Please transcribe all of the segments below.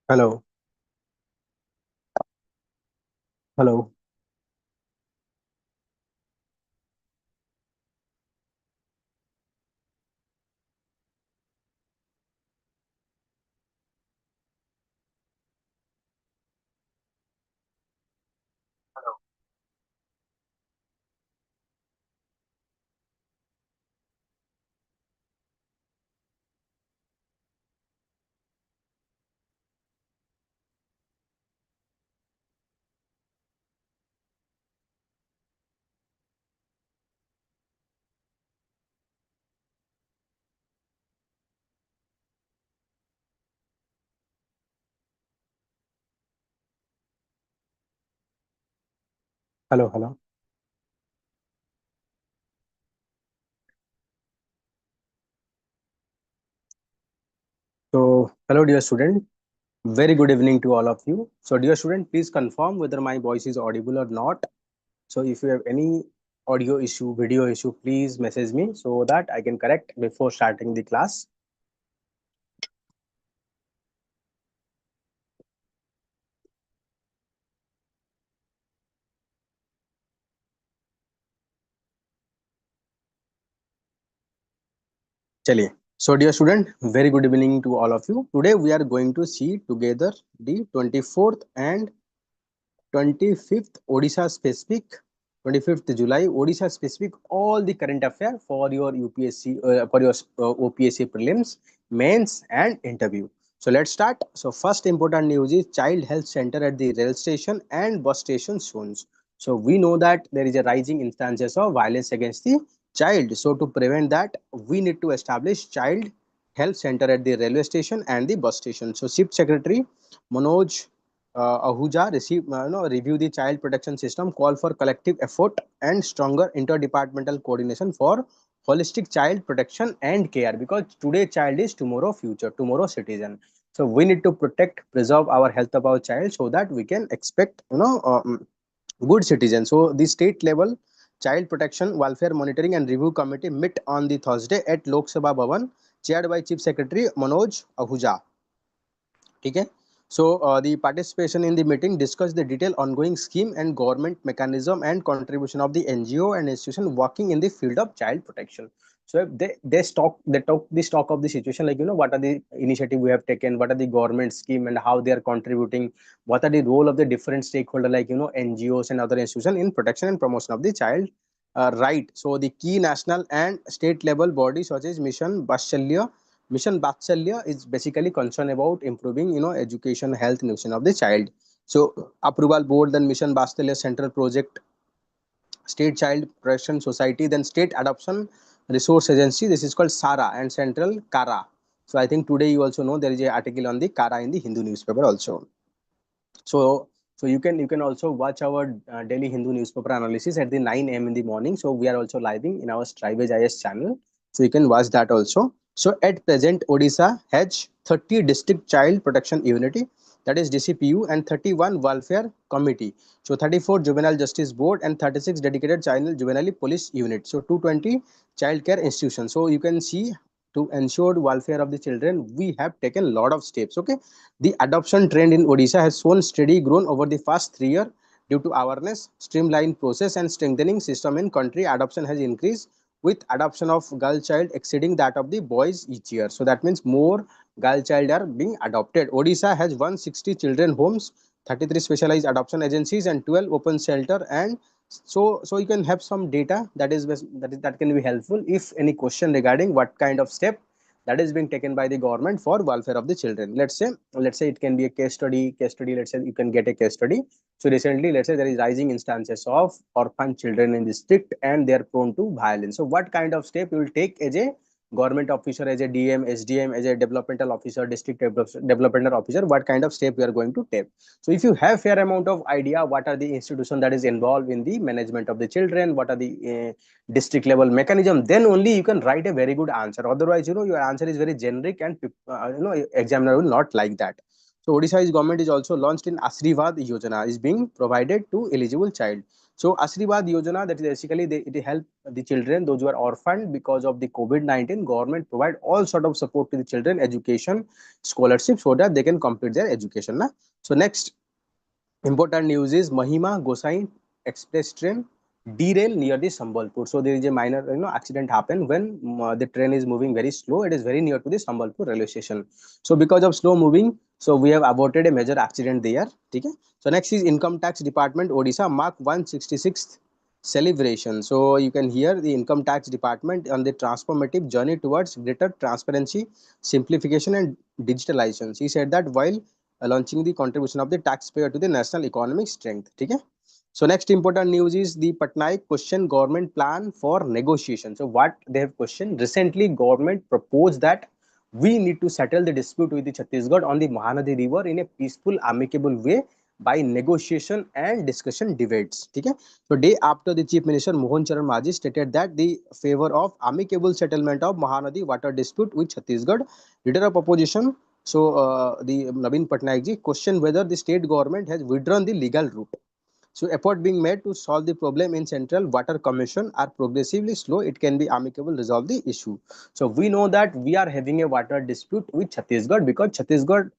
Hello, hello, hello. So, hello, dear student. Very good evening to all of you. So, dear student, please confirm whether my voice is audible or not. So, if you have any audio issue, video issue, please message me so that I can correct before starting the class. चलिए. So, dear student, very good evening to all of you. Today, we are going to see together the 24th and 25th Odisha specific, 25th July Odisha specific, all the current affair for your UPSC, for your OPSC prelims, mains and interview. So let's start. So first important news is child health center at the rail station and bus station zones. So we know that there is a rising instances of violence against the child. So to prevent that, we need to establish child health center at the railway station and the bus station. So Chief Secretary Manoj Ahuja review the child protection system, call for collective effort and stronger interdepartmental coordination for holistic child protection and care, because today child is tomorrow future, tomorrow citizen. So we need to protect, preserve our health of our child so that we can expect good citizens. So the state level child protection welfare monitoring and review committee met on the Thursday at Lok Sabha Bhavan, chaired by Chief Secretary Manoj Ahuja. Okay. So the participation in the meeting discussed the detailed ongoing scheme and government mechanism and contribution of the NGO and institution working in the field of child protection. So they talk the stock of the situation, like what are the initiative we have taken, what are the government scheme and how they are contributing, what are the role of the different stakeholder, like NGOs and other institutions in protection and promotion of the child right. So the key national and state level bodies such as Mission Vatsalya is basically concerned about improving, education, health, nutrition of the child. So approval board, then Mission Vatsalya Central Project, State Child Protection Society, then State Adoption Resource Agency. This is called SARA and Central Kara. So I think today you also know there is an article on the Kara in the Hindu newspaper also. So you can also watch our daily Hindu newspaper analysis at the 9 a.m. in the morning. So we are also living in our Strivage IS channel. So you can watch that also. So at present, Odisha has 30 district child protection unity, that is DCPU, and 31 welfare committee. So 34 juvenile justice board and 36 dedicated child juvenile police unit. So 220 child care institutions. So you can see, to ensure welfare of the children, we have taken a lot of steps. Okay, the adoption trend in Odisha has shown steady growth over the past 3 years due to awareness, streamlined process, and strengthening system in country. Adoption has increased with adoption of girl child exceeding that of the boys each year. So that means more girl child are being adopted. Odisha has 160 children homes, 33 specialized adoption agencies, and 12 open shelter. And so you can have some data that can be helpful if any question regarding what kind of step that is being taken by the government for welfare of the children. Let's say it can be a case study. Let's say you can get a case study. So recently, let's say there is rising instances of orphan children in district and they are prone to violence. So what kind of step you will take as a government officer, as a DM, SDM, as a developmental officer, developmental officer, what kind of step we are going to take? So if you have fair amount of idea what are the institution that is involved in the management of the children, what are the district level mechanism, then only you can write a very good answer. Otherwise, your answer is very generic and examiner will not like that. So Odisha's government is also launched in Asrivad Yojana is being provided to eligible child. So Ashribad Yojana, that is basically it help the children, those who are orphaned because of the COVID-19. Government provide all sort of support to the children, education, scholarship, so that they can complete their education. Na? So next important news is Mahima Gosai Express train derail near the Sambalpur. So there is a minor accident happened when the train is moving very slow. It is very near to the Sambalpur railway station. So because of slow moving, so we have aborted a major accident there. Okay. So next is Income Tax Department Odisha mark 166th celebration. So you can hear the Income Tax Department on the transformative journey towards greater transparency, simplification, and digitalization. He said that while launching the contribution of the taxpayer to the national economic strength. Okay. So next important news is the Patnaik question government plan for negotiation. So what they have questioned recently, government proposed that we need to settle the dispute with the Chhattisgarh on the Mahanadi River in a peaceful, amicable way by negotiation and discussion debates. Okay. So day after the Chief Minister Mohan Charan Maji stated that the favor of amicable settlement of Mahanadi water dispute with Chhattisgarh, leader of opposition. So the Naveen Patnaik ji questioned whether the state government has withdrawn the legal route. So effort being made to solve the problem in Central Water Commission are progressively slow. It can be amicable resolve the issue. So we know that we are having a water dispute with Chhattisgarh because Chhattisgarh,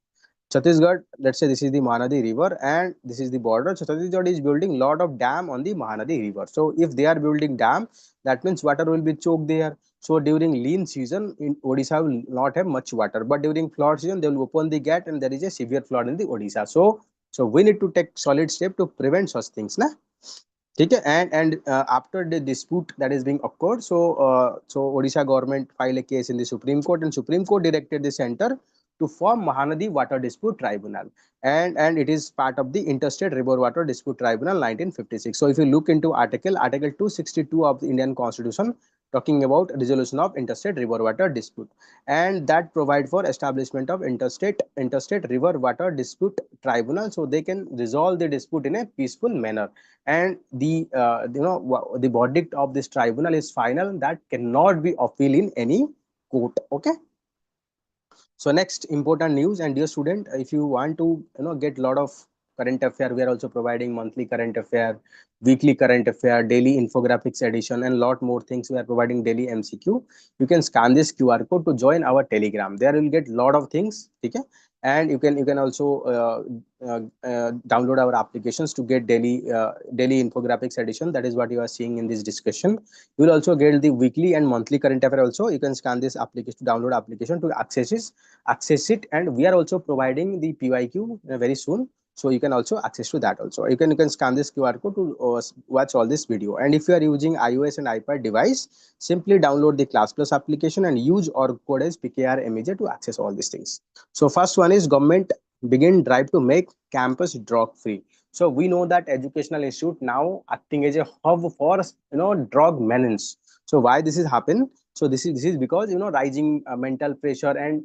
let's say this is the Mahanadi River and this is the border. So Chhattisgarh is building lot of dam on the Mahanadi River. So if they are building dam, that means water will be choked there. So during lean season, in Odisha will not have much water. But during flood season, they will open the gate and there is a severe flood in the Odisha. So we need to take solid step to prevent such things. Na? Okay, and after the dispute that is being occurred, so Odisha government filed a case in the Supreme Court, and Supreme Court directed the center to form Mahanadi Water Dispute Tribunal, and it is part of the Interstate River Water Dispute Tribunal 1956. So if you look into Article 262 of the Indian Constitution, talking about resolution of interstate river water dispute, and that provide for establishment of interstate river water dispute tribunal, so they can resolve the dispute in a peaceful manner, and the verdict of this tribunal is final, that cannot be appealed in any court. Okay. So next important news, and dear student, if you want to get lot of current affair, we are also providing monthly current affair, weekly current affair, daily infographics edition, and lot more things. We are providing daily MCQ. You can scan this QR code to join our Telegram. There you will get lot of things. Okay. And you can also download our applications to get daily infographics edition. That is what you are seeing in this discussion. You will also get the weekly and monthly current affair also. You can scan this application to download application to access it, and we are also providing the PYQ very soon, so you can also access to that also. You can scan this QR code to watch all this video. And if you are using iOS and iPad device, simply download the Class Plus application and use our code as PKRMEJ to access all these things. So first one is government begin drive to make campus drug free. So we know that educational institute now acting as a hub for drug menace. So why this is happen? So this is because rising mental pressure, and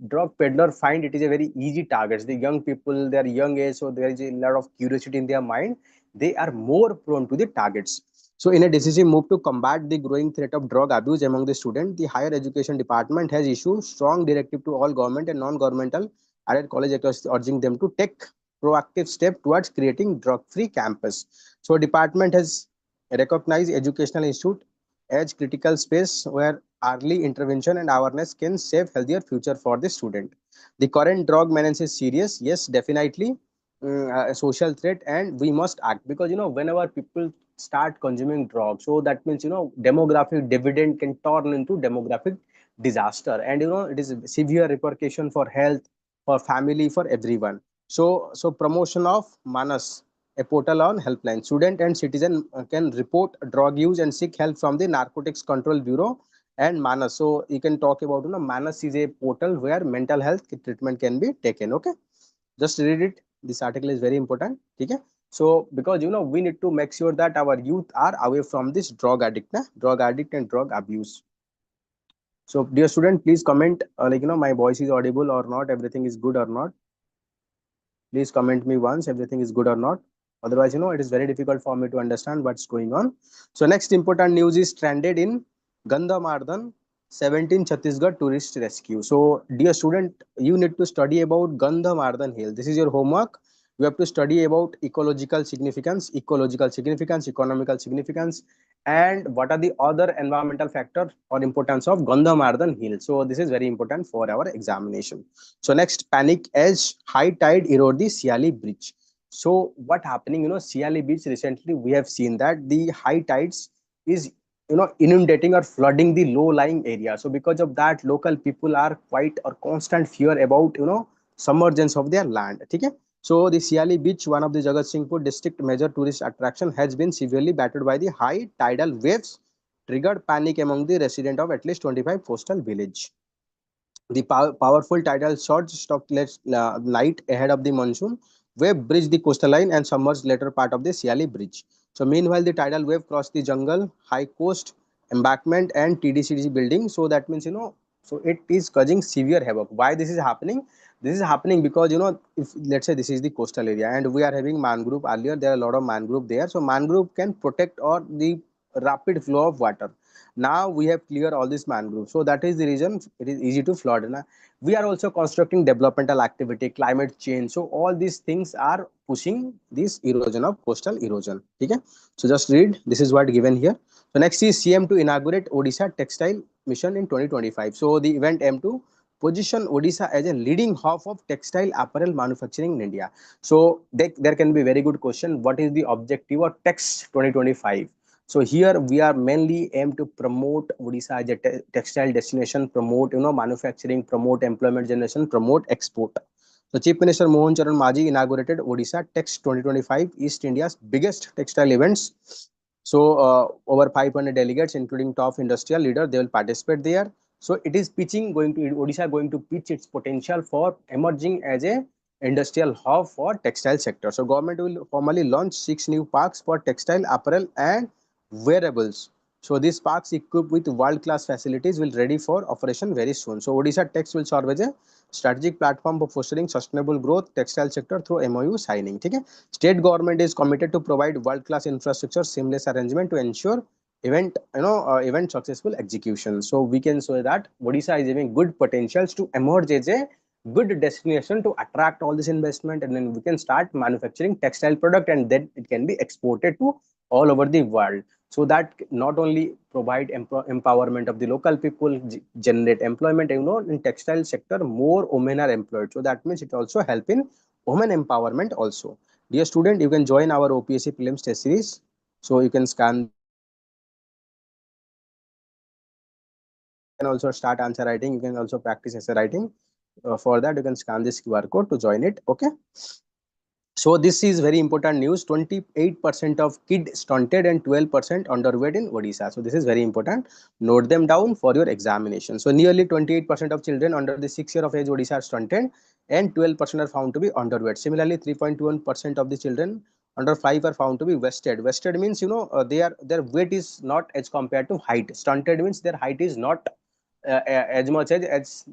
drug peddler find it is a very easy targets. The young people, their young age, so there is a lot of curiosity in their mind. They are more prone to the targets. So in a decisive move to combat the growing threat of drug abuse among the students, the higher education department has issued strong directive to all government and non-governmental added college actors, urging them to take proactive step towards creating drug-free campus. So department has recognized educational institute as critical space where early intervention and awareness can save healthier future for the student. The current drug menace is serious, yes, definitely a social threat, and we must act because whenever people start consuming drugs, so that means demographic dividend can turn into demographic disaster, and it is severe repercussion for health, for family, for everyone. So promotion of Manas, a portal on helpline. Student and citizen can report drug use and seek help from the Narcotics Control Bureau and Manas. So you can talk about Manas is a portal where mental health treatment can be taken. Okay, just read it. This article is very important. Okay. So because we need to make sure that our youth are away from this drug addict and drug abuse. So dear student, please comment my voice is audible or not, everything is good or not. Please comment me once everything is good or not. Otherwise, it is very difficult for me to understand what's going on. So next important news is stranded in Gandhamardan, 17 Chhattisgarh tourist rescue. So dear student, you need to study about Gandhamardan Hill. This is your homework. We have to study about ecological significance, economical significance, and what are the other environmental factors or importance of Gandhamardan Hill. So this is very important for our examination. So next, panic as high tide erode the Siali Bridge. So what happening, Siali Beach recently we have seen that the high tides is inundating or flooding the low lying area. So because of that, local people are quite or constant fear about submergence of their land. Okay. So the Siali Beach, one of the Jagat Singhpur district major tourist attraction, has been severely battered by the high tidal waves, triggered panic among the resident of at least 25 coastal village. The powerful tidal surge struck night ahead of the monsoon wave bridged the coastal line and submerged later part of the Siali Bridge. So meanwhile, the tidal wave crossed the jungle, high coast, embankment, and TDCDC building. So that means so it is causing severe havoc. Why this is happening? This is happening because if let's say this is the coastal area and we are having mangrove earlier, there are a lot of mangrove there. So mangrove can protect or the rapid flow of water. Now we have cleared all these mangroves, so that is the reason it is easy to flood. Now we are also constructing developmental activity, climate change, so all these things are pushing this erosion of coastal erosion. Okay, so just read, this is what given here. So next is CM to inaugurate Odisha textile mission in 2025. So the event aim to position Odisha as a leading hub of textile apparel manufacturing in India. So there can be very good question, what is the objective of text 2025? So here we are mainly aim to promote Odisha as a textile destination, promote manufacturing, promote employment generation, promote export. So Chief Minister Mohan Charan Maji inaugurated Odisha Text 2025, East India's biggest textile events. So over 500 delegates, including top industrial leaders, they will participate there. So it is pitching going to Odisha going to pitch its potential for emerging as a industrial hub for textile sector. So government will formally launch 6 new parks for textile apparel and wearables. So these parks equipped with world-class facilities will ready for operation very soon. So Odisha Text will serve as a strategic platform for fostering sustainable growth textile sector through MOU signing. Okay? State government is committed to provide world-class infrastructure, seamless arrangement to ensure event successful execution. So we can say that Odisha is having good potentials to emerge as a good destination to attract all this investment, and then we can start manufacturing textile product, and then it can be exported to all over the world. So that not only provide empowerment of the local people, generate employment, in textile sector more women are employed, so that means it also help in women empowerment also. Dear student, you can join our OPSC prelims test series. So you can scan this QR code to join it. Okay, you can also start answer writing, you can also practice essay writing. For that you can scan this QR code to join it. Okay, so this is very important news. 28% of kids stunted and 12% underweight in Odisha. So this is very important. Note them down for your examination. So nearly 28% of children under the 6 year of age Odisha are stunted and 12% are found to be underweight. Similarly, 3.21% of the children under 5 are found to be wasted. Wasted means their weight is not as compared to height. Stunted means their height is not as much as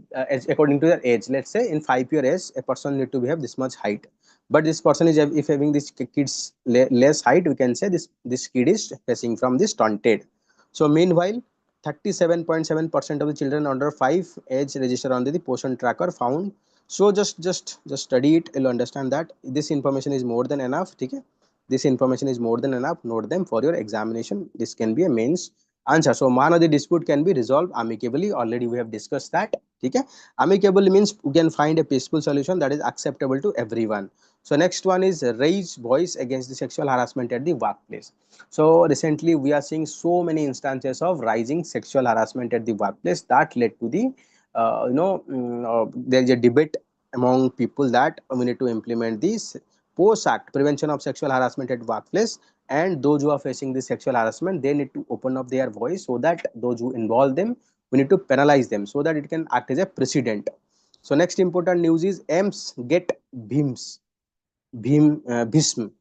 according to their age. Let's say in 5 year age a person need to have this much height, but this person is if having this kids less height, we can say this kid is facing from this stunted. So meanwhile 37.7% of the children under 5 age register under the portion tracker found. So just study it, you'll understand that this information is more than enough. Okay, this information is more than enough. Note them for your examination. This can be a mains answer. So Mahanadi dispute can be resolved amicably. Already we have discussed that. Okay, amicable means we can find a peaceful solution that is acceptable to everyone. So next one is raise voice against the sexual harassment at the workplace. So recently we are seeing so many instances of rising sexual harassment at the workplace that led to the there is a debate among people that we need to implement this post act prevention of sexual harassment at workplace, and those who are facing this sexual harassment, they need to open up their voice so that those who involve them, we need to penalize them so that it can act as a precedent. So next important news is AIMS get BHIMS BHISM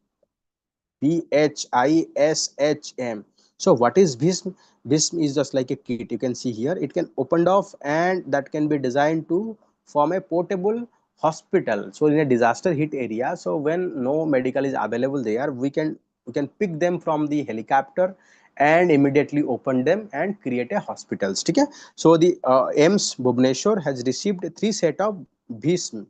BHISHM. So what is BHISM? BHISM is just like a kit. You can see here. It can opened off and that can be designed to form a portable hospital. So in a disaster hit area, so when no medical is available there, we can pick them from the helicopter and immediately open them and create a hospitals. Okay? So the AIMS Bhubaneswar has received 3 set of BHISM.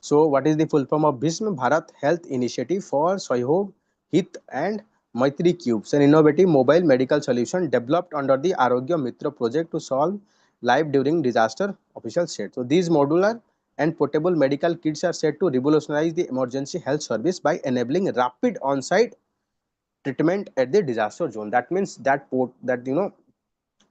So what is the full form of BHISM? Bharat Health Initiative for Sahyog, Hit and Maitri Cubes, an innovative mobile medical solution developed under the Arogya Mitra project to solve life during disaster, official said. So these modular and portable medical kits are said to revolutionize the emergency health service by enabling rapid on-site treatment at the disaster zone. That means that port that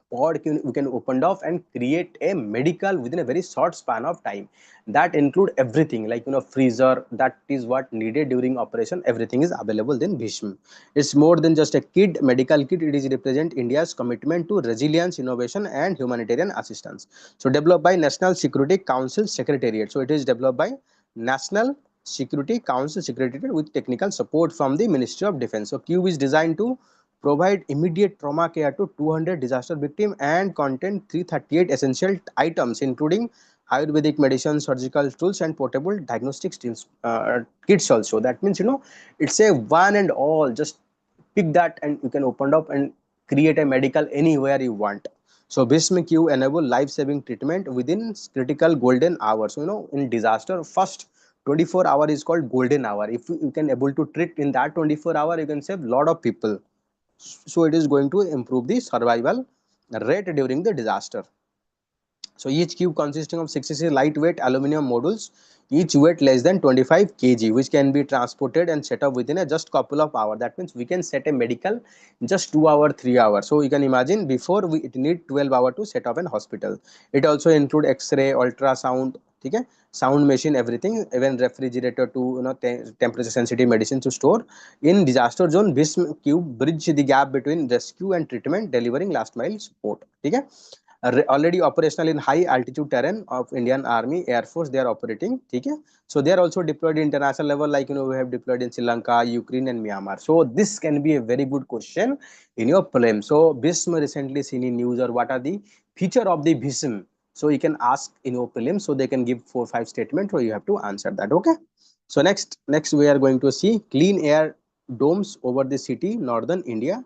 pod we can open off and create a medical within a very short span of time, that include everything like freezer, that is what needed during operation, everything is available. Then Bhishma, it's more than just a kit, medical kit. It is represent India's commitment to resilience, innovation and humanitarian assistance. So developed by National Security Council Secretariat, so it is developed by National Security Council Secretariat with technical support from the Ministry of Defense. So Cube is designed to provide immediate trauma care to 200 disaster victims and contain 338 essential items including Ayurvedic medicine, surgical tools and portable diagnostic kits also. That means it's a one and all, just pick that and you can open up and create a medical anywhere you want. So Bhism Q enable life-saving treatment within critical golden hours. So, in disaster, first 24 hour is called golden hour. If you can able to treat in that 24 hour, you can save lot of people. So it is going to improve the survival rate during the disaster. So each cube consisting of 66 lightweight aluminum modules, each weight less than 25 kg, which can be transported and set up within a just couple of hours. That means we can set a medical in just 2 hours, 3 hours. So you can imagine before it need 12 hours to set up an hospital. It also include X-ray, ultrasound, okay, sound machine, everything, even refrigerator to temperature sensitive medicine to store. In disaster zone, this cube bridge the gap between rescue and treatment, delivering last mile support. Okay, already operational in high altitude terrain of Indian Army, Air Force, they are operating. Okay, so they are also deployed in international level, like we have deployed in Sri Lanka, Ukraine and Myanmar. So this can be a very good question in your prelim. So BISM recently seen in news, or what are the feature of the BISM? So you can ask in your prelim, so they can give 4 5 statements, so you have to answer that. Okay, so next we are going to see clean air domes over the city northern India.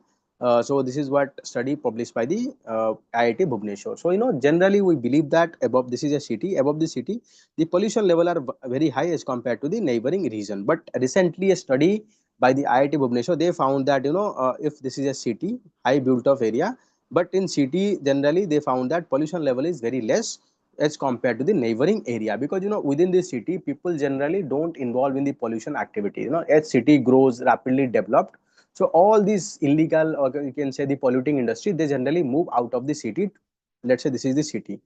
So this is what study published by the IIT Bhubaneswar. So generally we believe that above, this is a city, above the city the pollution level are very high as compared to the neighboring region. But recently a study by the IIT Bhubaneswar, they found that if this is a city, high built up area, but in city generally they found that pollution level is very less as compared to the neighboring area, because within the city people generally don't involve in the pollution activity. As city grows rapidly developed, so all these illegal, or you can say the polluting industry, they generally move out of the city. Let's say this is the city.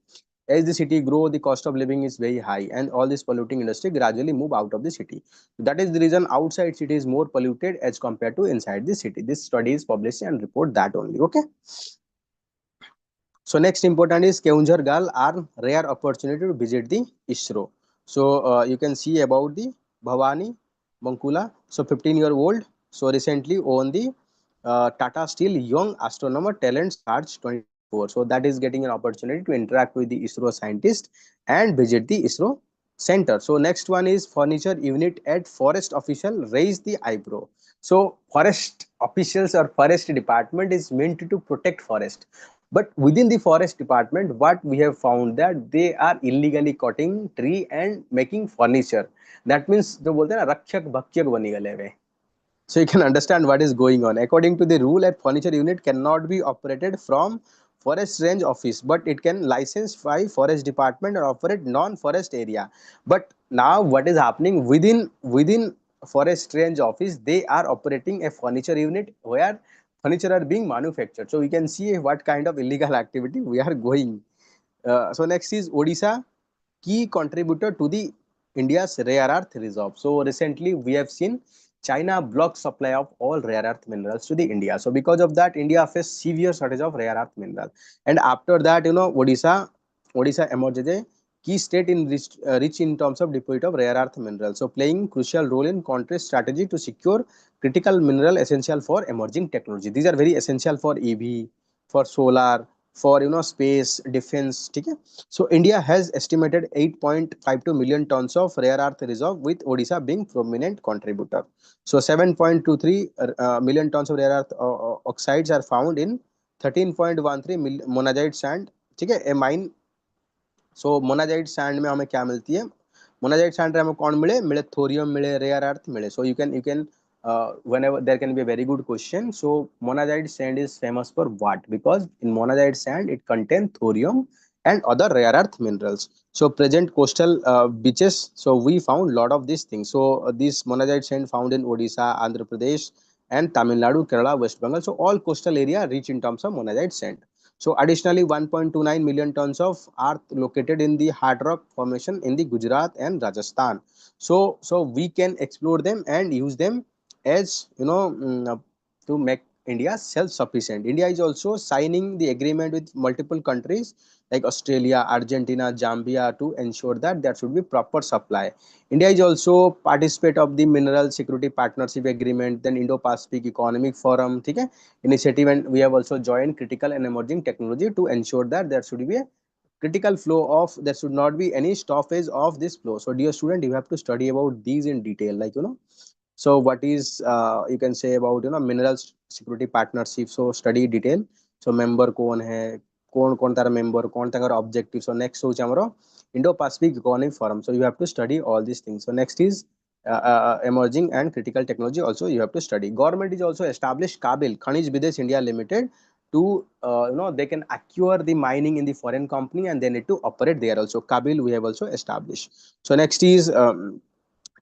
As the city grow, the cost of living is very high, and all this polluting industry gradually move out of the city. That is the reason outside city is more polluted as compared to inside the city. This study is published and report that only. Okay. So next important is Keunjhar Gal are rare opportunity to visit the ISRO. So you can see about the Bhavani Bankula. So 15-year-old. So recently won the Tata Steel Young Astronomer Talent Search 2024. So that is getting an opportunity to interact with the ISRO scientist and visit the ISRO center. So next one is furniture unit at forest official raise the eyebrow. So forest officials or forest department is meant to protect forest, but within the forest department what we have found that they are illegally cutting tree and making furniture. That means जो बोलते हैं ना रक्षक भक्षक बनी गले हुए. So you can understand what is going on. According to the rule, a furniture unit cannot be operated from forest range office, but it can license by forest department or operate non-forest area. But now what is happening within forest range office, they are operating a furniture unit where furniture are being manufactured. So we can see what kind of illegal activity we are going. So next is Odisha, key contributor to the India's rare earth reserve. So recently we have seen China blocked supply of all rare earth minerals to the India. So because of that, India faced severe shortage of rare earth mineral. And after that, Odisha emerged as a key state in rich in terms of deposit of rare earth minerals. So playing crucial role in country's strategy to secure critical mineral essential for emerging technology. These are very essential for EV, for solar, for space, defense. Okay? So India has estimated 8.52 million tons of rare earth reserve, with Odisha being prominent contributor. So 7.23 million tons of rare earth oxides are found in 13.13 monazite sand. ठीक है, a mine. So monazite sand में हमें क्या मिलती है? Monazite sand रे हम कौन मिले मिले थोरियम मिले रेयर अर्थ मिले. So you can whenever there can be a very good question. So monazite sand is famous for what? Because in monazite sand it contains thorium and other rare earth minerals. So present coastal beaches, so we found lot of these things. So this monazite sand found in Odisha, Andhra Pradesh and Tamil Nadu, Kerala, West Bengal. So all coastal area rich in terms of monazite sand. So additionally 1.29 million tons of earth located in the hard rock formation in the Gujarat and Rajasthan. So we can explore them and use them as to make India self-sufficient. India is also signing the agreement with multiple countries like Australia, Argentina, Zambia to ensure that there should be proper supply. India is also participate of the Mineral Security Partnership Agreement, then Indo-Pacific Economic Forum, okay, initiative, and we have also joined critical and emerging technology to ensure that there should be a critical flow of, there should not be any stoppage of this flow. So dear student, you have to study about these in detail, like so what is you can say about minerals security partnership. So study detail. So member कौन है, कौन तारा member, कौन तारा objective. So next होचे हमरो Indo Pacific Economic Forum. So you have to study all these things. So next is emerging and critical technology, also you have to study. Government is also established Kabil Khanij Videsh India Limited to they can acquire the mining in the foreign company and they need to operate there also. Kabil we have also established. So next is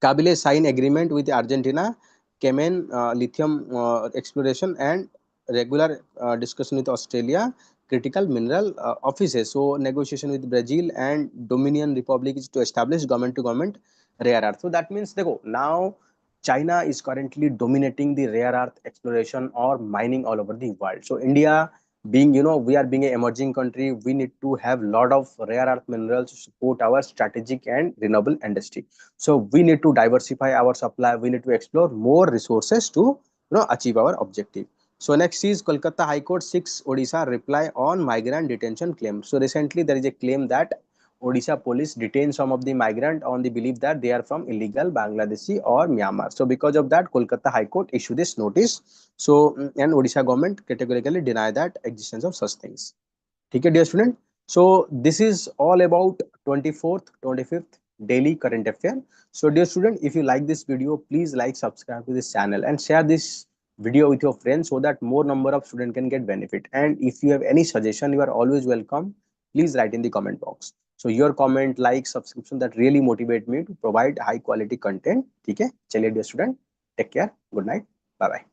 Kabyle sign agreement with Argentina, Cayman lithium exploration and regular discussion with Australia, critical mineral offices. So negotiation with Brazil and Dominion Republic is to establish government to government rare earth. So that means देखो now China is currently dominating the rare earth exploration or mining all over the world. So India being we are being an emerging country, we need to have lot of rare earth minerals to support our strategic and renewable industry. So we need to diversify our supply, we need to explore more resources to achieve our objective. So next is Kolkata High Court 6 Odisha reply on migrant detention claim. So recently there is a claim that Odisha police detained some of the migrant on the belief that they are from illegal Bangladeshi or Myanmar. So because of that, Kolkata High Court issued this notice. So and Odisha government categorically deny that existence of such things. Okay, dear student. So this is all about 24th, 25th daily current affair. So dear student, if you like this video, please like, subscribe to this channel and share this video with your friends so that more number of students can get benefit. And if you have any suggestion, you are always welcome. Please write in the comment box. So your comment, like, subscription, that really motivate me to provide high quality content. Okay, चलिए dear student, take care. Good night. Bye bye.